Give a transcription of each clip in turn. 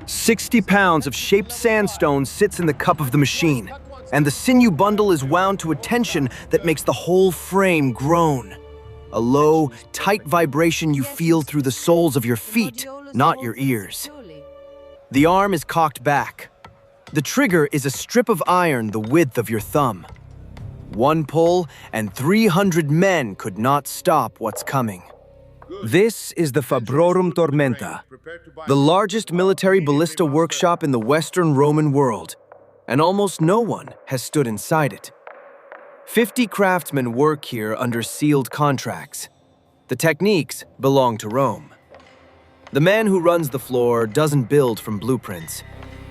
60 pounds of shaped sandstone sits in the cup of the machine, and the sinew bundle is wound to a tension that makes the whole frame groan. A low, tight vibration you feel through the soles of your feet, not your ears. The arm is cocked back. The trigger is a strip of iron the width of your thumb. One pull, and 300 men could not stop what's coming. This is the Fabrorum Tormenta, the largest military ballista workshop in the Western Roman world, and almost no one has stood inside it. 50 craftsmen work here under sealed contracts. The techniques belong to Rome. The man who runs the floor doesn't build from blueprints.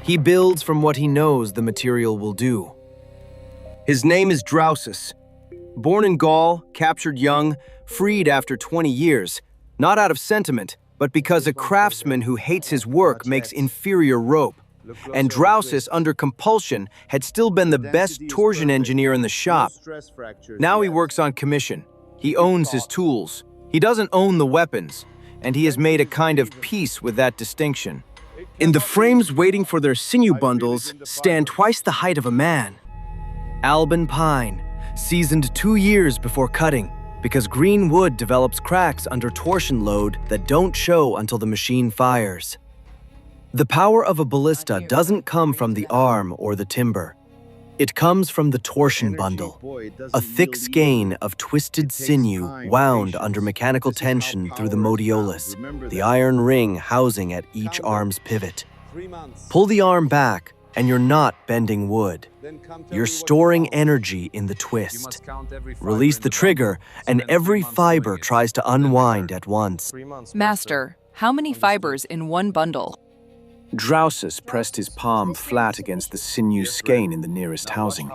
He builds from what he knows the material will do. His name is Drausus. Born in Gaul, captured young, freed after 20 years, not out of sentiment, but because a craftsman who hates his work makes inferior rope. And Drausus, under compulsion, had still been the best torsion engineer in the shop. Now he works on commission. He owns his tools. He doesn't own the weapons, and he has made a kind of peace with that distinction. In the frames waiting for their sinew bundles stand twice the height of a man. Alban pine, seasoned 2 years before cutting, because green wood develops cracks under torsion load that don't show until the machine fires. The power of a ballista doesn't come from the arm or the timber. It comes from the torsion bundle, a thick skein of twisted sinew wound under mechanical tension through the modiolus, the iron ring housing at each arm's pivot. Pull the arm back, and you're not bending wood. You're storing energy in the twist. Release the trigger, and every fiber tries to unwind at once. Master, how many fibers in one bundle? Drausus pressed his palm flat against the sinew skein in the nearest housing.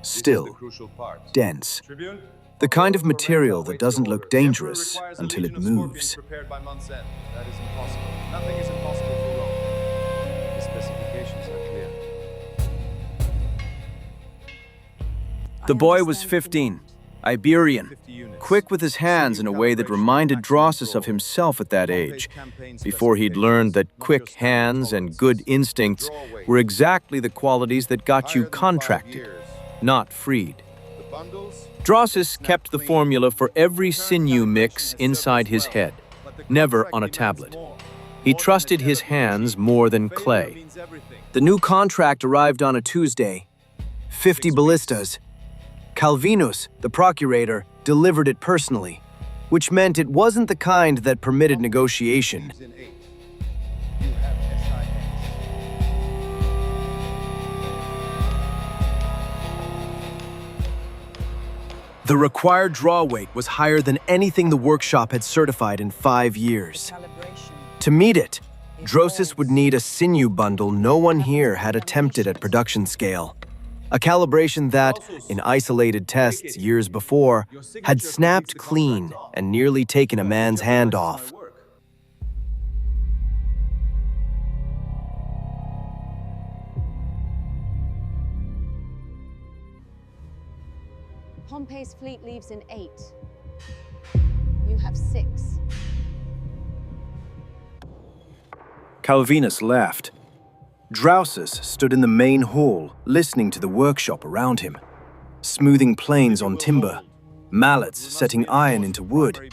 Still, dense. The kind of material that doesn't look dangerous until it moves. The boy was 15, Iberian, quick with his hands in a way that reminded Drausus of himself at that age, before he'd learned that quick hands and good instincts were exactly the qualities that got you contracted, not freed. Drausus kept the formula for every sinew mix inside his head, never on a tablet. He trusted his hands more than clay. The new contract arrived on a Tuesday. 50 ballistas. Calvinus, the procurator, delivered it personally, which meant it wasn't the kind that permitted negotiation. The required draw weight was higher than anything the workshop had certified in 5 years. To meet it, Drausus would need a sinew bundle no one here had attempted at production scale. A calibration that, in isolated tests years before, had snapped clean and nearly taken a man's hand off. Pompey's fleet leaves in 8. You have 6. Calvinus laughed. Drausus stood in the main hall, listening to the workshop around him. Smoothing planes on timber, mallets setting iron into wood,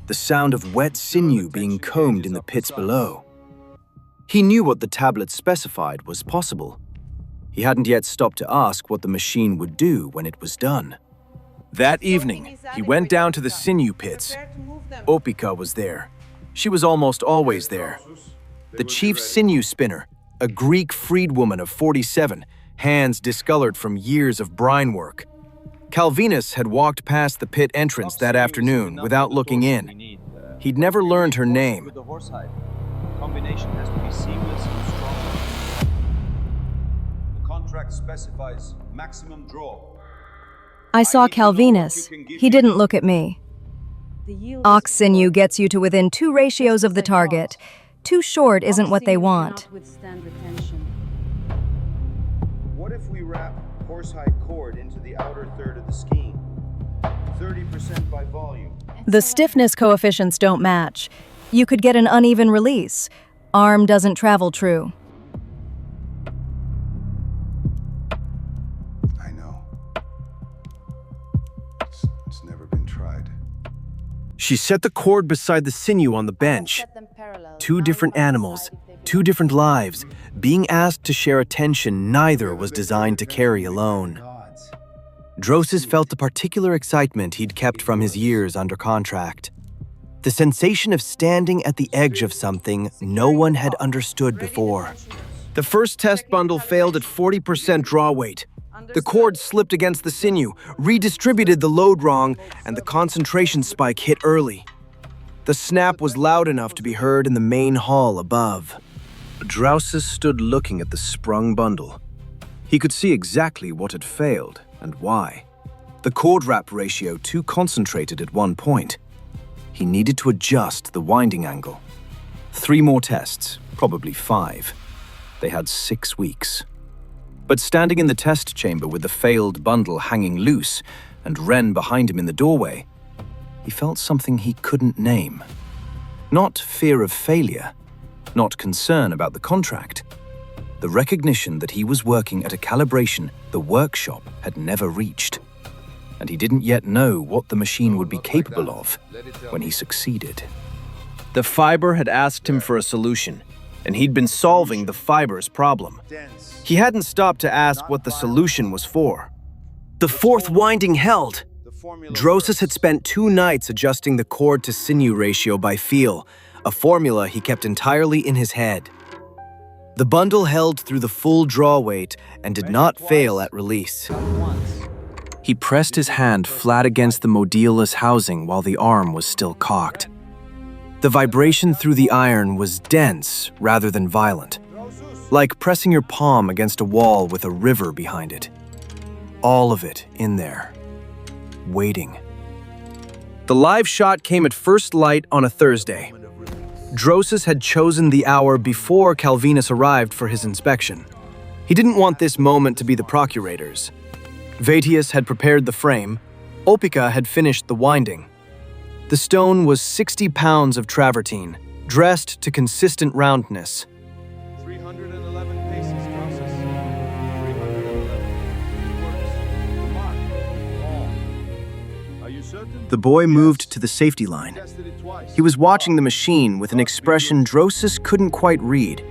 the sound of wet sinew being combed in the pits below. He knew what the tablet specified was possible. He hadn't yet stopped to ask what the machine would do when it was done. That evening, he went down to the sinew pits. Opica was there. She was almost always there. The chief sinew spinner, a Greek freedwoman of 47, hands discolored from years of brine work. Calvinus had walked past the pit entrance that afternoon without looking in. He'd never learned her name. The combination has to be seamless and strong. The contract specifies maximum draw. I saw Calvinus. He didn't look at me. Ox sinew gets you to within 2 ratios of the target. Too short isn't what they want. What if we wrap horsehide cord into the outer third of the skein? 30% by volume. The stiffness coefficients don't match. You could get an uneven release. Arm doesn't travel true. I know. It's never been tried. She set the cord beside the sinew on the bench. Set them parallel. Two Now different you must animals, decide if they two belong different to you. lives, being asked to share a tension neither was designed to carry alone. Drausus felt the particular excitement he'd kept from his years under contract. The sensation of standing at the edge of something no one had understood before. The first test bundle failed at 40% draw weight. The cord slipped against the sinew, redistributed the load wrong, and the concentration spike hit early. The snap was loud enough to be heard in the main hall above. Drausus stood looking at the sprung bundle. He could see exactly what had failed and why. The cord wrap ratio too concentrated at one point. He needed to adjust the winding angle. 3 more tests, probably 5. They had 6 weeks. But standing in the test chamber with the failed bundle hanging loose and Wren behind him in the doorway, he felt something he couldn't name. Not fear of failure, not concern about the contract. The recognition that he was working at a calibration the workshop had never reached. And he didn't yet know what the machine would be capable of when he succeeded. The fiber had asked him for a solution, and he'd been solving the fiber's problem. He hadn't stopped to ask what the solution was for. The 4th winding held. Drausus had spent 2 nights adjusting the cord to sinew ratio by feel, a formula he kept entirely in his head. The bundle held through the full draw weight and did not fail at release. He pressed his hand flat against the modilless housing while the arm was still cocked. The vibration through the iron was dense rather than violent, like pressing your palm against a wall with a river behind it. All of it in there, waiting. The live shot came at first light on a Thursday. Drausus had chosen the hour before Calvinus arrived for his inspection. He didn't want this moment to be the procurator's. Vetius had prepared the frame. Opica had finished the winding. The stone was 60 pounds of travertine, dressed to consistent roundness. 311 paces, Drausus. 311. It works. The mark. All. Are you certain? The boy moved to the safety line. Tested it twice. He was watching the machine with an expression Drausus couldn't quite read.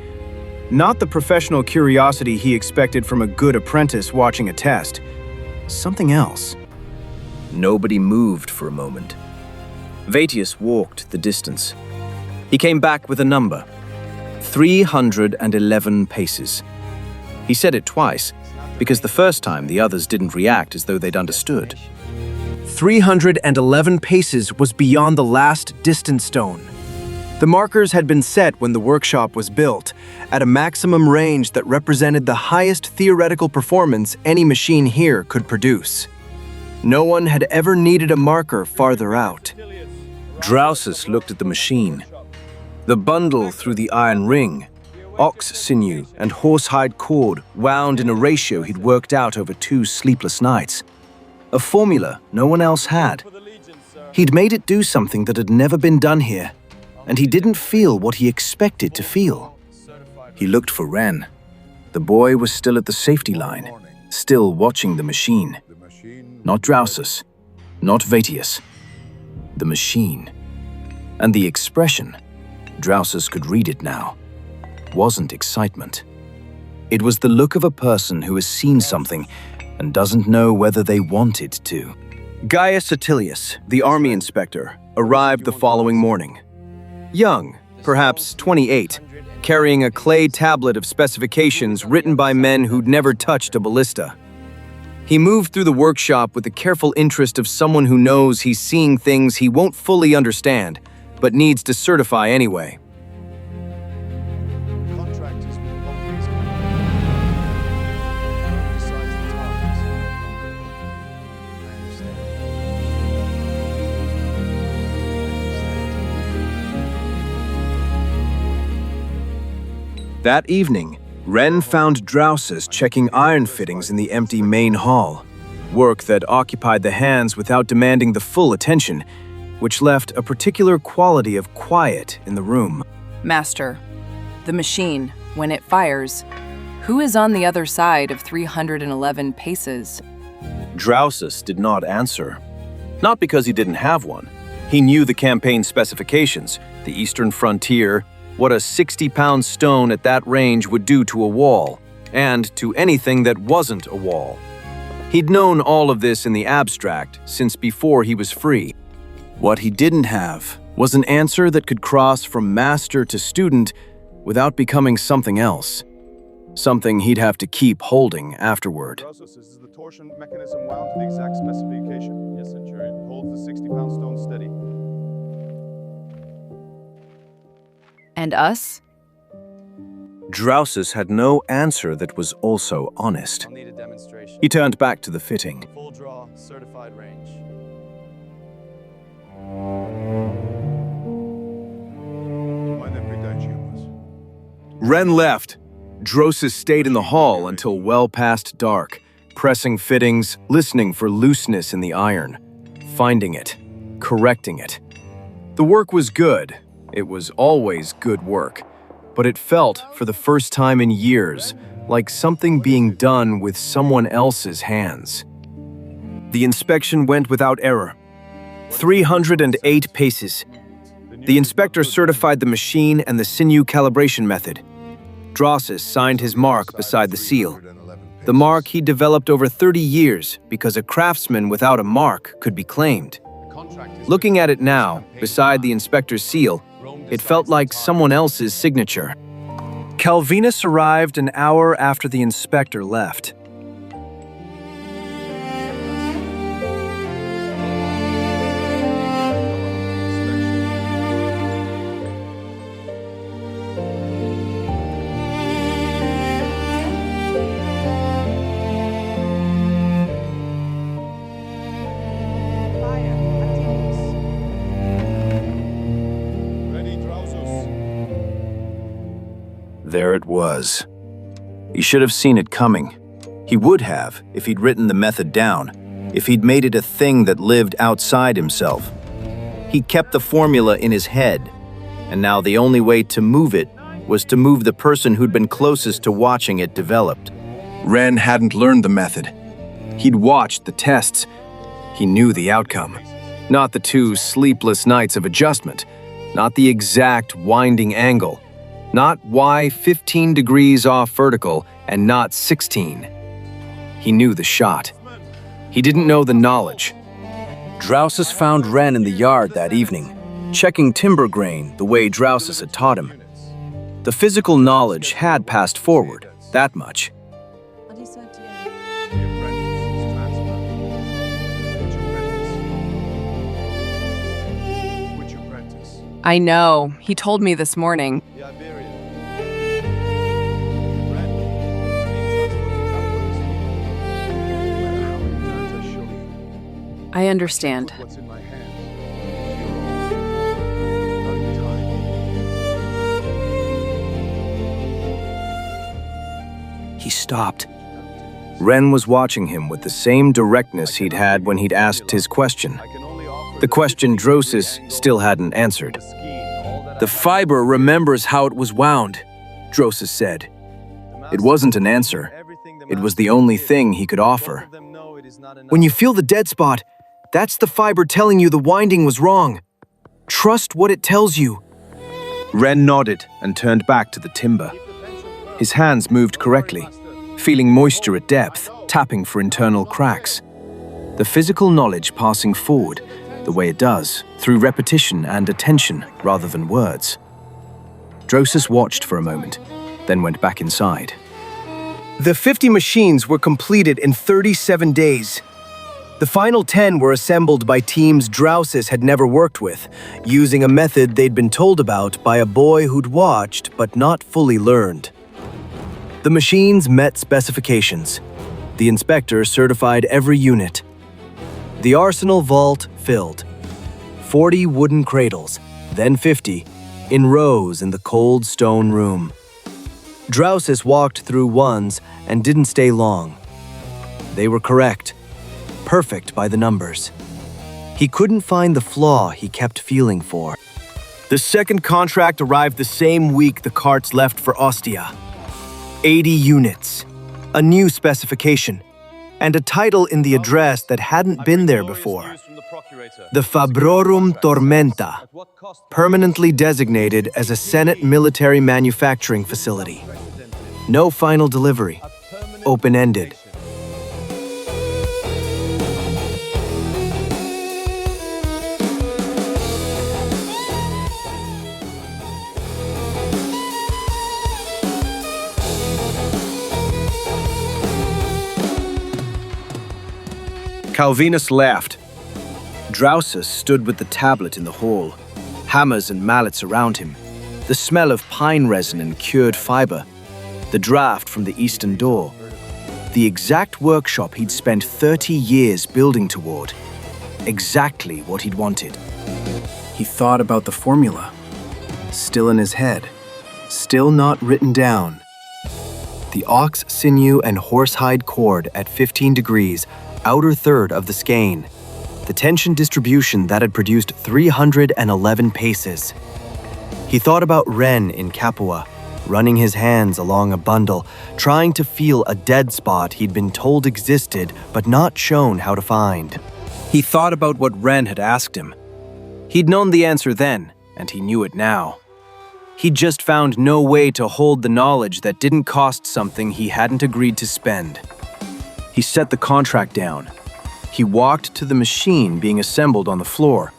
Not the professional curiosity he expected from a good apprentice watching a test. Something else. Nobody moved for a moment. Vetius walked the distance. He came back with a number. 311 paces. He said it twice, because the first time the others didn't react as though they'd understood. 311 paces was beyond the last distant stone. The markers had been set when the workshop was built, at a maximum range that represented the highest theoretical performance any machine here could produce. No one had ever needed a marker farther out. Drausus looked at the machine. The bundle through the iron ring, ox sinew and horsehide cord wound in a ratio he'd worked out over 2 sleepless nights. A formula no one else had. He'd made it do something that had never been done here, and he didn't feel what he expected to feel. He looked for Wren. The boy was still at the safety line, still watching the machine. Not Drausus, not Vetius. The machine. And the expression, Drausus could read it now, wasn't excitement. It was the look of a person who has seen something and doesn't know whether they want it to. Gaius Atilius, the army inspector, arrived the following morning. Young, perhaps 28, carrying a clay tablet of specifications written by men who'd never touched a ballista. He moved through the workshop with the careful interest of someone who knows he's seeing things he won't fully understand, but needs to certify anyway. Contractors with companies besides the targets. That evening, Wren found Drausus checking iron fittings in the empty main hall, work that occupied the hands without demanding the full attention, which left a particular quality of quiet in the room. Master, The machine, when it fires, who is on the other side of 311 paces? Drausus did not answer. Not because he didn't have one. He knew the campaign specifications, the eastern frontier, what a 60-pound stone at that range would do to a wall, and to anything that wasn't a wall. He'd known all of this in the abstract since before he was free. What he didn't have was an answer that could cross from master to student without becoming something else. Something he'd have to keep holding afterward. Drausus, is the torsion mechanism wound to the exact specification? Yes, Centurion. It holds the 60-pound stone steady. And us? Drausus had no answer that was also honest. I'll need a demonstration. He turned back to the fitting. Full draw, certified range. Ren left. Drausus stayed in the hall until well past dark, pressing fittings, listening for looseness in the iron, finding it, correcting it. The work was good. It was always good work, but it felt, for the first time in years, like something being done with someone else's hands. The inspection went without error. 308 paces. The inspector certified the machine and the Sinew calibration method. Drausus signed his mark beside the seal. The mark he developed over 30 years because a craftsman without a mark could be claimed. Looking at it now, beside the inspector's seal, it felt like someone else's signature. Calvinus arrived an hour after the inspector left. There it was. He should have seen it coming. He would have if he'd written the method down, if he'd made it a thing that lived outside himself. He kept the formula in his head, and now the only way to move it was to move the person who'd been closest to watching it developed. Ren hadn't learned the method. He'd watched the tests. He knew the outcome. Not the 2 sleepless nights of adjustment, not the exact winding angle, not why 15 degrees off vertical and not 16. He knew the shot. He didn't know the knowledge. Drausus found Ren in the yard that evening, checking timber grain the way Drausus had taught him. The physical knowledge had passed forward, that much. I know. He told me this morning. I understand. He stopped. Ren was watching him with the same directness he'd had when he'd asked his question. The question Drausus still hadn't answered. The fiber remembers how it was wound, Drausus said. It wasn't an answer. It was the only thing he could offer. When you feel the dead spot, that's the fiber telling you the winding was wrong. Trust what it tells you. Ren nodded and turned back to the timber. His hands moved correctly, feeling moisture at depth, tapping for internal cracks. The physical knowledge passing forward, the way it does, through repetition and attention rather than words. Drausus watched for a moment, then went back inside. The 50 machines were completed in 37 days. The final 10 were assembled by teams Drausus had never worked with, using a method they'd been told about by a boy who'd watched but not fully learned. The machines met specifications. The inspector certified every unit. The arsenal vault filled. 40 wooden cradles, then 50, in rows in the cold stone room. Drausus walked through ones and didn't stay long. They were correct. Perfect by the numbers. He couldn't find the flaw he kept feeling for. The second contract arrived the same week the carts left for Ostia. 80 units, a new specification, and a title in the address that hadn't been there before. The Fabrorum Tormenta, permanently designated as a Senate military manufacturing facility. No final delivery, open-ended. Calvinus laughed. Drausus stood with the tablet in the hall, hammers and mallets around him, the smell of pine resin and cured fiber, the draft from the eastern door, the exact workshop he'd spent 30 years building toward, exactly what he'd wanted. He thought about the formula, still in his head, still not written down. The ox sinew and horsehide cord at 15 degrees, outer third of the skein. The tension distribution that had produced 311 paces. He thought about Ren in Capua, running his hands along a bundle, trying to feel a dead spot he'd been told existed but not shown how to find. He thought about what Ren had asked him. He'd known the answer then, and he knew it now. He'd just found no way to hold the knowledge that didn't cost something he hadn't agreed to spend. He set the contract down. He walked to the machine being assembled on the floor,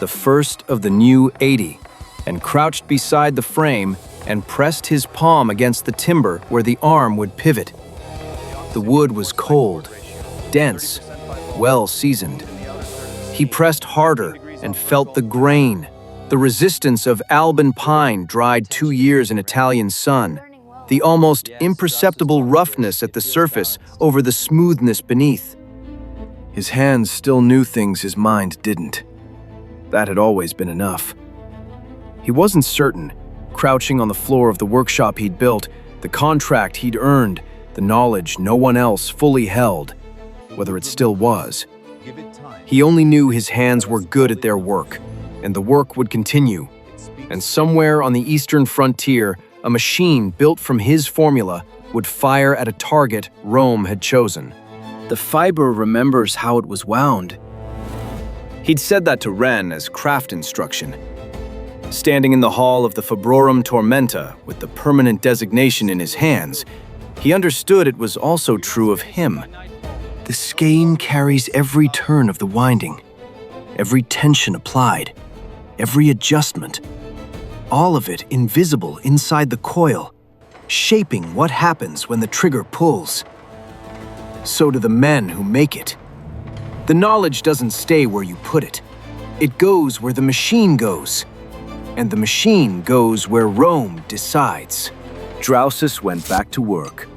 the first of the new 80, and crouched beside the frame and pressed his palm against the timber where the arm would pivot. The wood was cold, dense, well seasoned. He pressed harder and felt the grain, the resistance of Alban pine dried 2 years in Italian sun, the almost imperceptible roughness at the surface over the smoothness beneath. His hands still knew things his mind didn't. That had always been enough. He wasn't certain, crouching on the floor of the workshop he'd built, the contract he'd earned, the knowledge no one else fully held, whether it still was. He only knew his hands were good at their work, and the work would continue. And somewhere on the eastern frontier, a machine built from his formula would fire at a target Rome had chosen. The fiber remembers how it was wound. He'd said that to Ren as craft instruction. Standing in the hall of the Fabrorum Tormenta with the permanent designation in his hands, he understood it was also true of him. The skein carries every turn of the winding, every tension applied, every adjustment, all of it invisible inside the coil, shaping what happens when the trigger pulls. So do the men who make it. The knowledge doesn't stay where you put it. It goes where the machine goes. And the machine goes where Rome decides. Drausus went back to work.